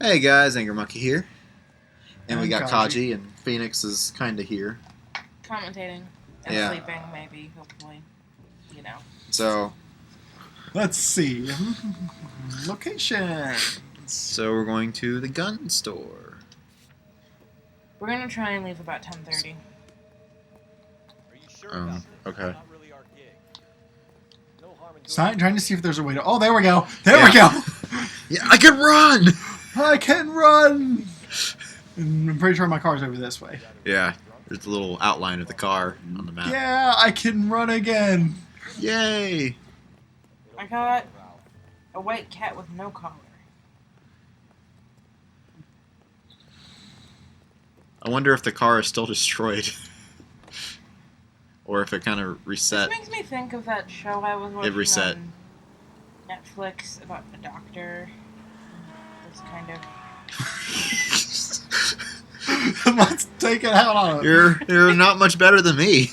Hey guys, Angry Monkey here. And we And got Kaji, and Phoenix is kinda here. Commentating and Yeah. sleeping, maybe, hopefully. You know. So Let's see. Location. we're going to the gun store. We're gonna try and leave about 10:30. Okay. Trying to see if there's a way to... Oh, there we go. There we go. Yeah, I can run! I can run. And I'm pretty sure my car's over this way. Yeah, there's a little outline of the car on the map. Yeah, I can run again. Yay! I got a white cat with no collar. I wonder if the car is still destroyed. Or if it kind of reset. This makes me think of that show I was watching reset. on Netflix about the doctor. This kind of... Let's take it out on it. You're not much better than me.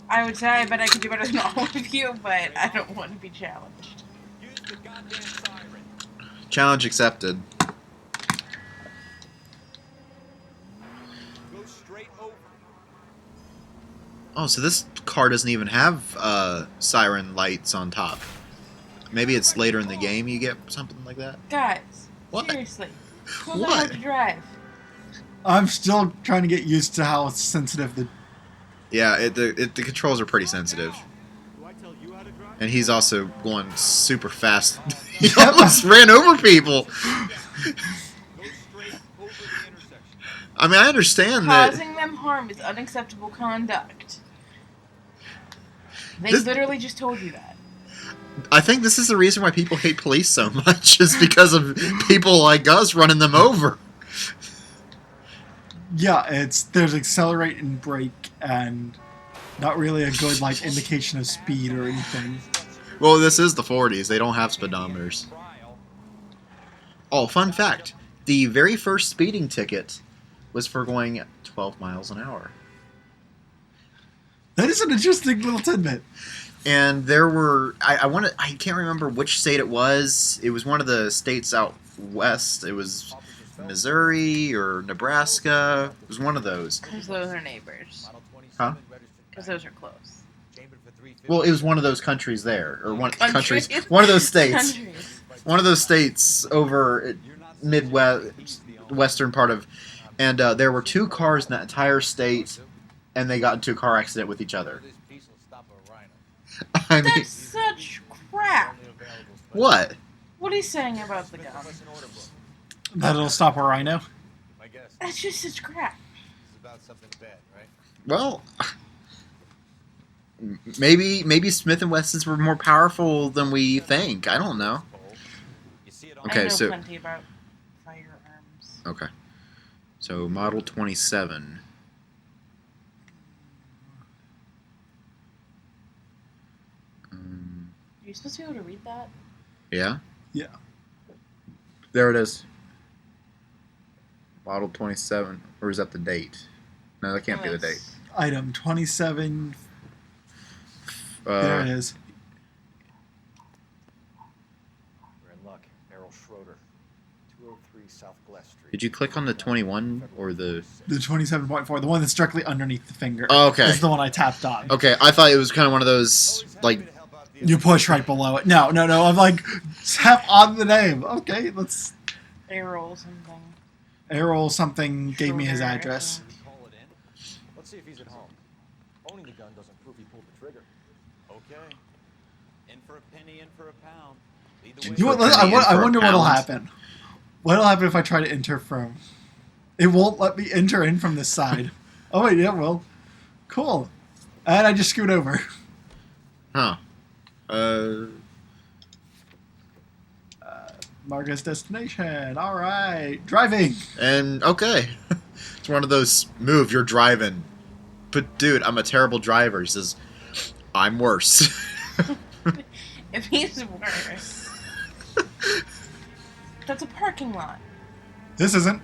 I would say I bet I could do better than all of you, but I don't want to be challenged. Challenge accepted. Oh, so this car doesn't even have siren lights on top. Maybe it's later in the game you get something like that? Guys, What? seriously. Don't know What? how to drive. I'm still trying to get used to how sensitive the... Yeah, the controls are pretty sensitive. And he's also going super fast. He almost ran over people. I mean, I understand that... Causing them harm is unacceptable conduct. They This- literally just told you that. I think this is the reason why people hate police so much, is because of people like us running them over. Yeah, there's accelerate and brake and not really a good like indication of speed or anything. Well, this is the 40s. They don't have speedometers. Oh, fun fact. The very first speeding ticket was for going 12 miles an hour. That is an interesting little tidbit. And there were... I can't remember which state it was. It was one of the states out west. It was Missouri or Nebraska. It was one of those. Because those are neighbors. Huh? Because those are close. Well, it was one of those countries there. Or one Countries? One of those states. Countries. One of those states over Midwest, western part of... And there were two cars in that entire state, and they got into a car accident with each other. I mean, That's such crap. what? What are you saying about the gun? That it'll stop a rhino. That's just such crap. Well, maybe Smith and Wessons were more powerful than we think. I don't know. I Okay, know so plenty about firearms. okay, so Model 27. Are you supposed to be able to read that? Yeah, Yeah. there it is. Model 27, or is that the date? No, that can't be the date. Item 27. There it is. We're in luck. Errol Schroeder, 203 South Glass Street. Did you click on the 21 or the? The 27.4, the one that's directly underneath the finger. Oh, okay. Is the one I tapped on. Okay, I thought it was kind of one of those like. You push right below it. No. I'm like, tap on the name. Okay, let's... Errol something. Errol something gave me his Schroeder, address. Call it in. Let's see if he's at home. Owning the gun doesn't prove he pulled the trigger. Okay. In for a penny, in for a pound. Either You way, You know what, I wonder what'll happen. What'll happen if I try to enter from... It won't let me enter in from this side. Oh, wait, yeah, well. Cool. And I just scoot over. Huh. Marcus destination. All right. Driving. And okay, it's one of those move. You're driving, but dude, I'm a terrible driver. He says, I'm worse. If he's worse. That's a parking lot. This isn't.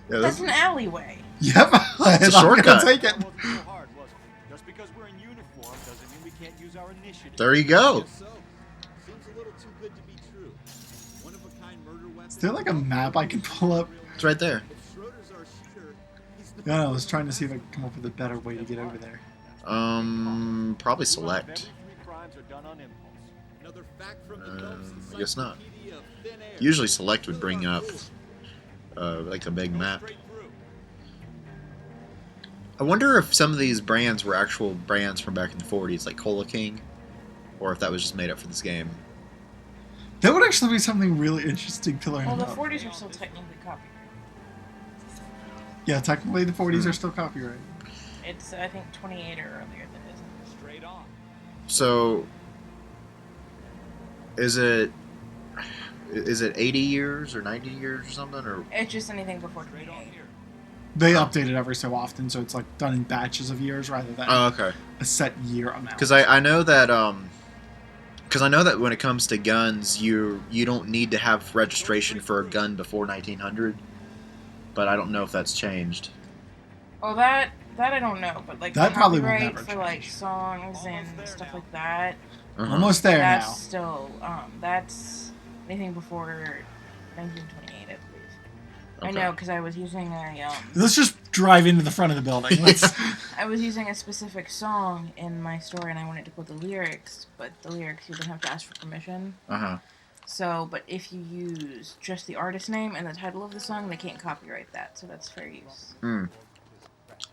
Yeah, That's an alleyway. Yep. It's a I'm shortcut. gonna take it. Wasn't so hard, was it? Just because we're in uniform doesn't mean we can't use our initiative. There you go. Guess so. Seems a little too good to be true. One of a kind murder weapon. Is there like a map I can pull up? It's right there. No, I was trying to see if I could come up with a better way to get over there. Probably select. I guess not. Usually select would bring up like a big map. I wonder if some of these brands were actual brands from back in the 40s, like Cola King, or if that was just made up for this game. That would actually be something really interesting to learn Well, the about. 40s are still technically copyrighted. Yeah, technically the 40s are still copyrighted. It's, I think, 28 or earlier that isn't. Straight on. So, is it 80 years or 90 years or something? Or It's just anything before Straight on 28. here. They update it every so often, so it's like done in batches of years rather than oh, okay. a set year amount. Because I know that when it comes to guns, you don't need to have registration for a gun before 1900. But I don't know if that's changed. Oh, that I don't know, but like That probably will copyright never for like change. songs and stuff like that. Almost there That's now. still that's anything before 1928, I believe. I know because I was using a Let's just drive into the front of the building. Let's... I was using a specific song in my story and I wanted to put the lyrics, but the lyrics you didn't have to ask for permission. So, but if you use just the artist name and the title of the song, they can't copyright that, so that's fair use.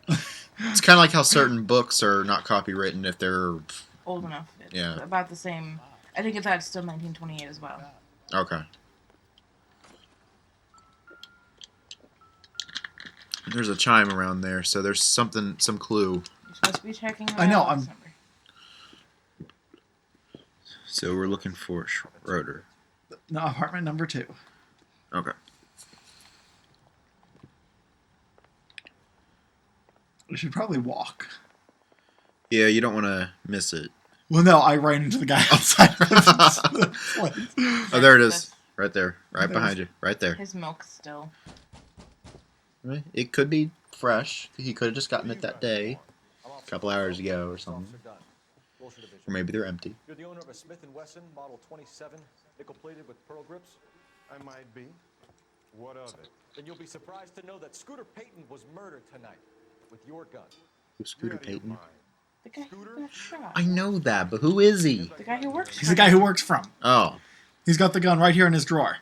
It's kind of like how certain books are not copywritten if they're... Old enough. It's Yeah. about the same. I think that's still 1928 as well. Okay. There's a chime around there, so there's some clue. You're supposed to be checking it I know, out I'm- December. So we're looking for Schroeder. No, apartment number 2. Okay. We should probably walk. Yeah, you don't want to miss it. Well, no, I ran into the guy outside of the place. Oh, there it is. Right there. Right behind you. Right there. His milk's still. Right. It could be fresh. He could have just gotten it that day. A couple hours ago or something. Or maybe they're empty. You're the owner of a Smith & Wesson Model 27, nickel-plated with pearl grips? I might be. What of it? Then you'll be surprised to know that Scooter Payton was murdered tonight with your gun. Who's Scooter Payton? The guy who got shot. I know that, but who is he? The guy who works He's for the guy him. who works from. Oh. He's got the gun right here in his drawer.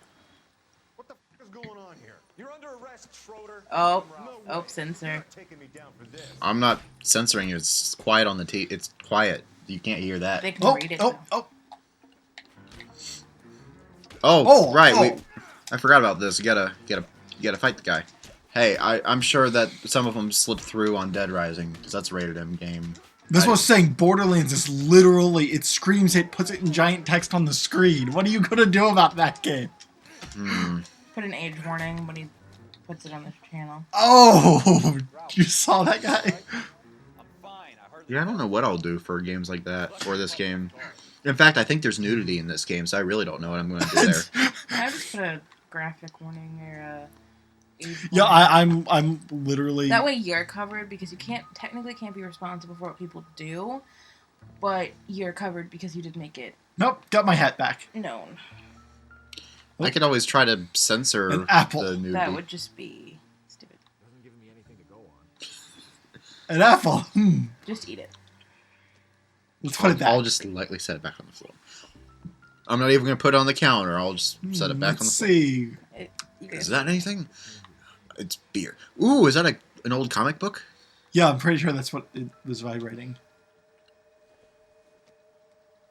What the f is going on here? You're under arrest, Schroeder. Oh, No way. censor. You're not taking me down for this. I'm not censoring it. It's quiet on the It's quiet. You can't hear that. They can Oh, read it. oh, though. oh. Oh, right. oh. I forgot about this. You gotta fight the guy. Hey, I'm sure that some of them slipped through on Dead Rising because that's a rated M game. This was saying Borderlands is literally, it screams, it puts it in giant text on the screen. What are you going to do about that game? Put an age warning when he puts it on the channel. Oh, you saw that guy? I'm fine. I hardly Yeah, I don't know what I'll do for games like that or this game. In fact, I think there's nudity in this game, so I really don't know what I'm going to do there. I just put a graphic warning or a age Yeah, warning. I'm literally... That way you're covered because you technically can't be responsible for what people do, but you're covered because you did make it Nope, got my hat back. known. I could always try to censor An apple. the nudity. That would just be stupid. Doesn't give me anything to go on. An apple. Just eat it. Let's put it back. I'll just lightly set it back on the floor. I'm not even going to put it on the counter. I'll just set it back on the Let's floor. see. Is that anything? It's beer. Ooh, is that an old comic book? Yeah, I'm pretty sure that's what it was vibrating.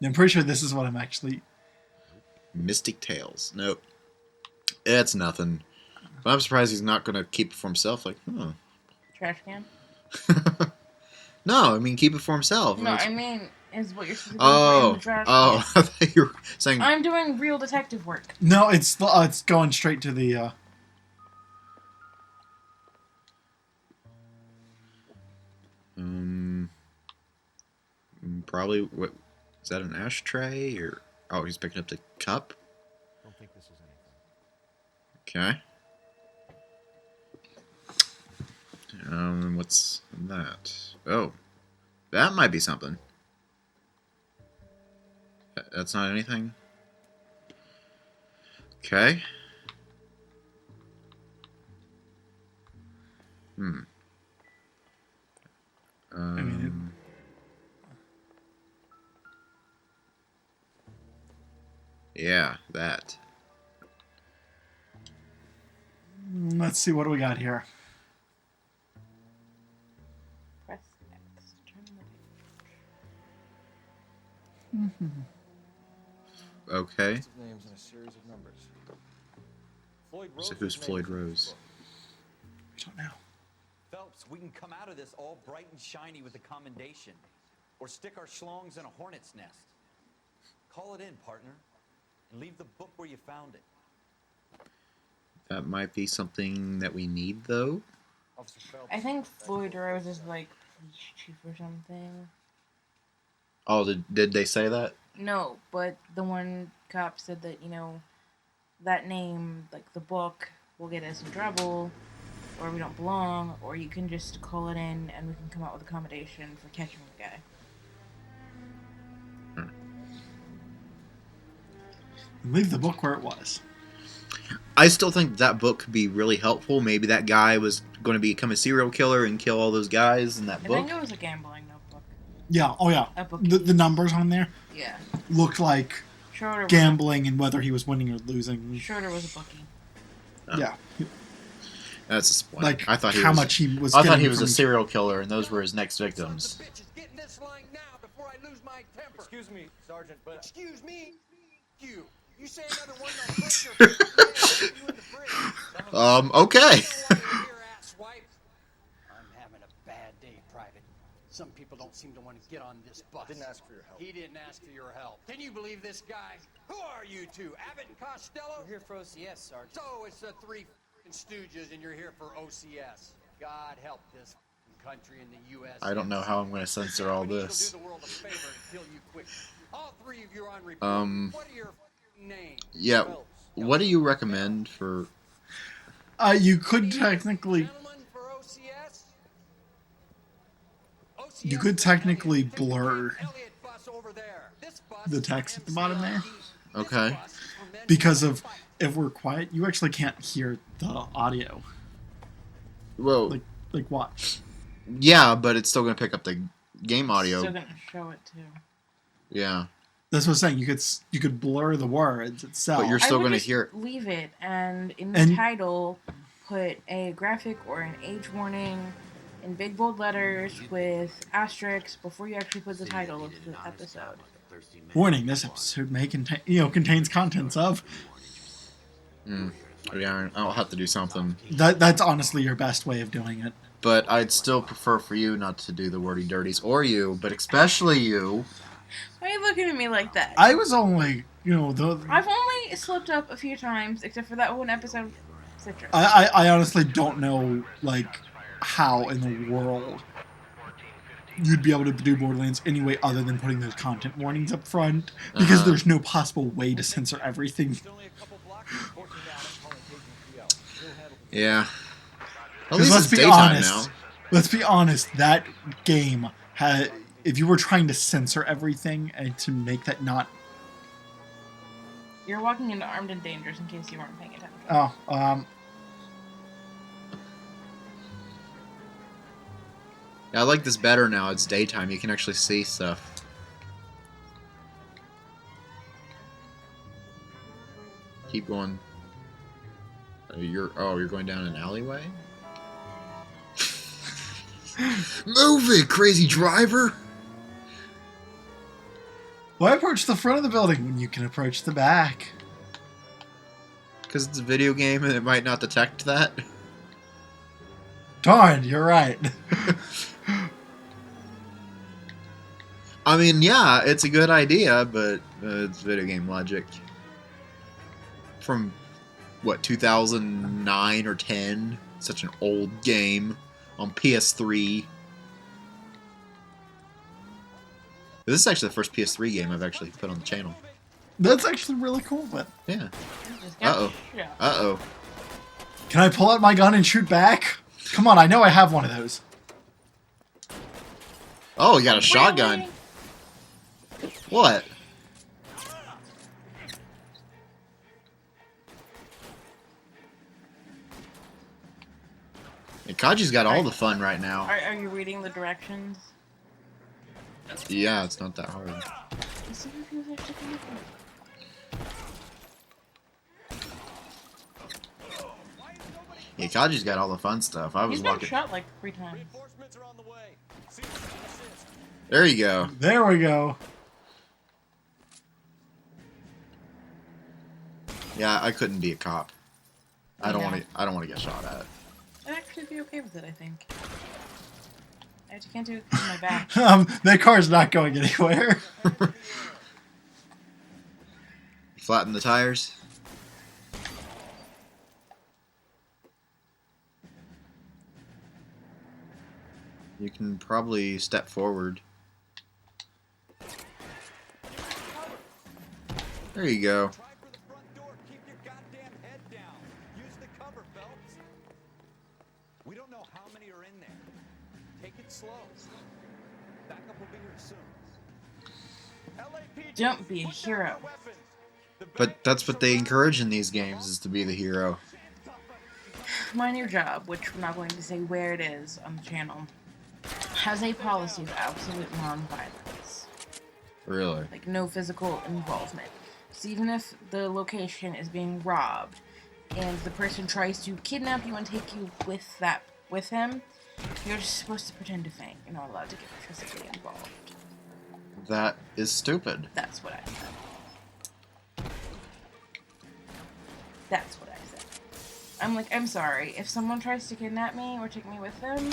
I'm pretty sure this is what I'm actually... Mystic Tales. Nope. It's nothing. But I'm surprised he's not going to keep it for himself. Like, Trash can? No, I mean, keep it for himself. No, It's- I mean, is what you're supposed to do in Oh, the trash oh, can. I thought you were saying... I'm doing real detective work. No, it's going straight to the... Probably, what, is that an ashtray, or... Oh, he's picking up the cup? Don't think this is anything. Okay. What's that? Oh, that might be something. That's not anything? Okay. Hmm. I mean, Yeah, that. let's see, what do we got here? Press X. Turn the page. Okay. List of names and a series of numbers. Floyd Rose So who's was Floyd named from this Rose? book. I don't know. Phelps, we can come out of this all bright and shiny with a commendation. Or stick our schlongs in a hornet's nest. Call it in, partner. And leave the book where you found it. That might be something that we need, though. Officer Phelps. I think Floyd Rose is like police chief or something. Oh, did they say that? No, but the one cop said that, you know, that name, like the book, will get us in trouble, or we don't belong, or you can just call it in and we can come out with accommodation for catching the guy. Leave the book where it was. I still think that book could be really helpful. Maybe that guy was going to become a serial killer and kill all those guys in that I book. think it was a gambling notebook. Yeah, oh yeah. A book. The numbers on there Yeah. looked like Schroeder was gambling and whether he was winning or losing. Schroeder was a bookie. Oh. Yeah. That's disappointing. Like I thought he how was, much he was I thought getting he was from a each- serial killer, and those were his next victims. Son of a bitch is getting this line now before I lose my temper. Excuse me, Sergeant, but Excuse me. You. You say another one, I'll put your fucking you in the fridge. Okay. I'm having a bad day, Private. Some people don't seem to want to get on this bus. didn't ask for your help. He didn't ask for your help. Can you believe this guy? Who are you two? Abbott and Costello? We're here for OCS, Sergeant. So it's the three f***ing stooges and you're here for OCS. God help this country in the U.S. I don't know how I'm going to censor all this. Do the world a favor and kill you quick. All three of you are on report. What are your f***ing names? Yeah. What do you recommend for... you could technically Gentlemen for OCS? You could technically blur Elliott bus over there. This bus the text at the bottom there. Okay. Because of if we're quiet, you actually can't hear the audio. Well, Like watch. yeah, but it's still going to pick up the game audio. Still gonna show it too. Yeah. That's what I'm saying. You could blur the words itself. But you're I still would going to just hear it. leave it and in the And- title put a graphic or an age warning in big bold letters with asterisks before you actually put the title of the episode. Warning: this episode may contains contents of. Yeah, I'll have to do something. That's honestly your best way of doing it. But I'd still prefer for you not to do the wordy dirties, or you, but especially you. Why are you looking at me like that? I was only, I've only slipped up a few times, except for that one episode, Citrus. I honestly don't know, like, how in the world you'd be able to do Borderlands anyway other than putting those content warnings up front, because there's no possible way to censor everything. It's only a couple blocks from 14 Adams, calling KGPL. He'll handle the Yeah. At Because least let's it's be daytime honest. now. Let's be honest. That game had, if you were trying to censor everything and to make that not, You're walking into Armed and Dangerous in case you weren't paying attention. Yeah, I like this better now. It's daytime. You can actually see stuff. Keep going. You're going down an alleyway? Move it, crazy driver! why approach the front of the building when you can approach the back? Because it's a video game and it might not detect that. Darn, you're right. I mean, yeah, it's a good idea, but it's video game logic. From, what, 2009 or 10? Such an old game on PS3. This is actually the first PS3 game I've actually put on the channel. That's actually really cool, but Yeah. Just got Uh-oh. shot. Uh-oh. can I pull out my gun and shoot back? Come on, I know I have one of those. Oh, you got a shotgun. Really? What? Kaji's got all the fun right now. Are you reading the directions? Yeah, it's not that hard. Let's see if he was actually connected. Yeah, Kaji's got all the fun stuff. I was He's been walking. shot like 3 times. Reinforcements are on the way. See if you can assist. There you go. There we go. Yeah, I couldn't be a cop. I don't Yeah. want to. I don't want to get shot at. I'd actually be okay with it, I think. I just can't do it with my back. That car's not going anywhere. Flatten the tires. You can probably step forward. There you go. Try for the front door. Keep your goddamn head down. Use the cover, Phelps. We don't know how many are in there. Take it slow. Backup will be here soon. LAPD, Don't be a put down hero. your weapons. The But bank that's is what they surrounded. encourage in these games, is to be the hero. My new job, which we're not going to say where it is on the channel, has a policy of absolute non-violence. Really. Like, no physical involvement. So even if the location is being robbed, and the person tries to kidnap you and take you with him, you're just supposed to pretend to faint. You're not allowed to get physically involved. That is stupid. That's what I said. That's what I said. I'm like, I'm sorry. If someone tries to kidnap me or take me with them,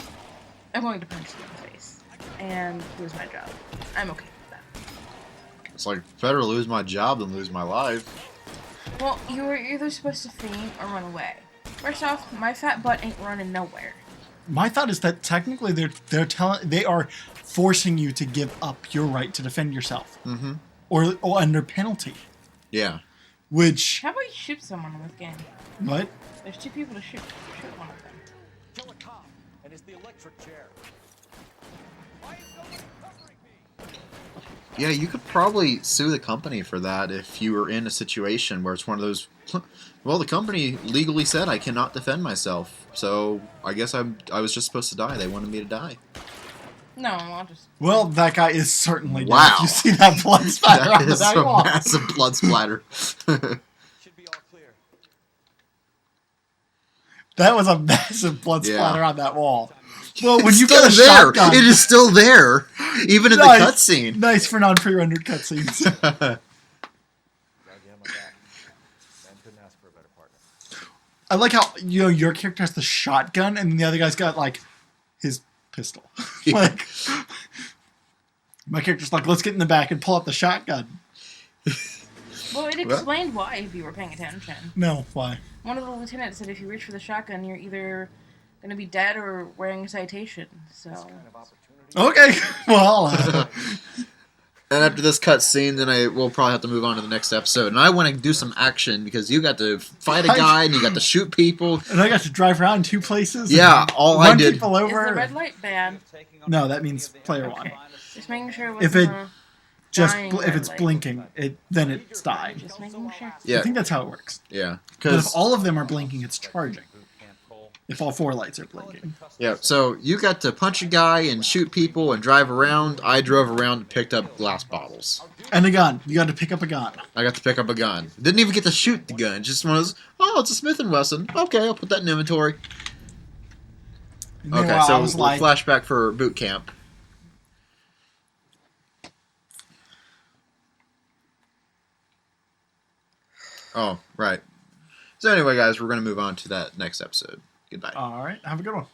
I'm going to punch them in the face and lose my job. I'm okay with that. It's like, better lose my job than lose my life. Well, you're either supposed to faint or run away. First off, my fat butt ain't running nowhere. My thought is that technically they are forcing you to give up your right to defend yourself, or under penalty. Yeah. Which How about you shoot someone in this game? what? There's 2 people to shoot. Shoot one of them. Kill a cop, and it's the electric chair. Why is nobody covering me? Yeah, you could probably sue the company for that if you were in a situation where it's one of those. Well, the company legally said I cannot defend myself, so I guess I was just supposed to die. They wanted me to die. No, I'll just. Well, that guy is certainly dead. Wow. You see that blood spatter That on the is back a wall. massive blood splatter. Should be all clear. That was a massive blood Yeah. splatter on that wall. Well, when It's you still got a there. shotgun, It is still there, even in Nice. the cutscene. nice for non-pre-rendered cutscenes. Glad you have my back. Man couldn't ask for a better partner. I like how your character has the shotgun and the other guy's got like his pistol. Like my character's like, let's get in the back and pull out the shotgun. Well, it explained why if you were paying attention. No, why? One of the lieutenants said if you reach for the shotgun, you're either going to be dead or wearing a citation. So. Kind of opportunity. Okay, well, And after this cutscene, then we'll probably have to move on to the next episode. And I want to do some action because you got to fight a guy and you got to shoot people. and I got to drive around 2 places. Yeah, and all I run did. people Is over. the red light bad? No, that means player one. Okay. Just making sure it If wasn't it a Just dying if red it's light. blinking, then it's dying. Just making sure. I Yeah, think that's how it works. yeah. But if Because all of them are blinking, it's charging. Boot camp Cole. If all 4 lights are blinking. yeah. So you got to punch a guy and shoot people and drive around. I drove around and picked up glass bottles. And a gun. You got to pick up a gun. I got to pick up a gun. Didn't even get to shoot the gun. Just one of those. Oh, it's a Smith and Wesson. Okay, I'll put that in inventory. And Okay, meanwhile, so I was we'll like, flashback for boot camp. Oh, right. So anyway, guys, we're going to move on to that next episode. Goodbye. all right, have a good one.